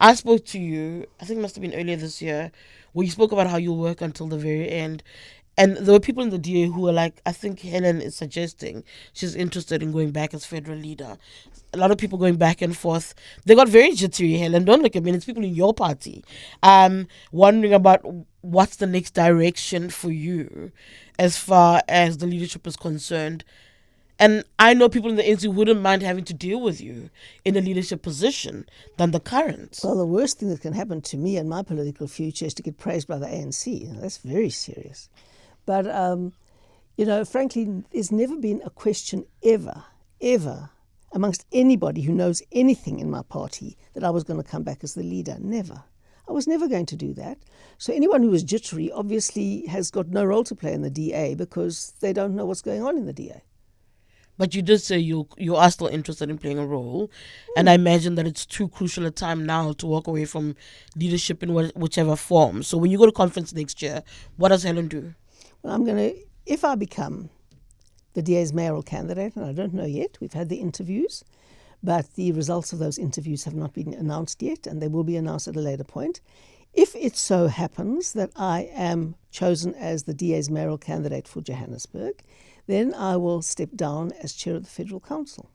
I spoke to you, I think it must have been earlier this year, where you spoke about how you'll work until the very end. And there were people in the DA who were like, I think Helen is suggesting she's interested in going back as federal leader. A lot of people going back and forth. They got very jittery, Helen. Don't look at me. It's people in your party wondering about what's the next direction for you as far as the leadership is concerned. And I know people in the ANC wouldn't mind having to deal with you in a leadership position than the current. Well, the worst thing that can happen to me and my political future is to get praised by the ANC. That's very serious. But, frankly, there's never been a question ever, amongst anybody who knows anything in my party that I was going to come back as the leader. Never. I was never going to do that. So anyone who was jittery obviously has got no role to play in the DA because they don't know what's going on in the DA. But you did say you are still interested in playing a role, and I imagine that it's too crucial a time now to walk away from leadership in whichever form. So when you go to conference next year, what does Helen do? Well, if I become the DA's mayoral candidate, and I don't know yet, we've had the interviews, but the results of those interviews have not been announced yet, and they will be announced at a later point. If it so happens that I am chosen as the DA's mayoral candidate for Johannesburg, then I will step down as chair of the Federal Council.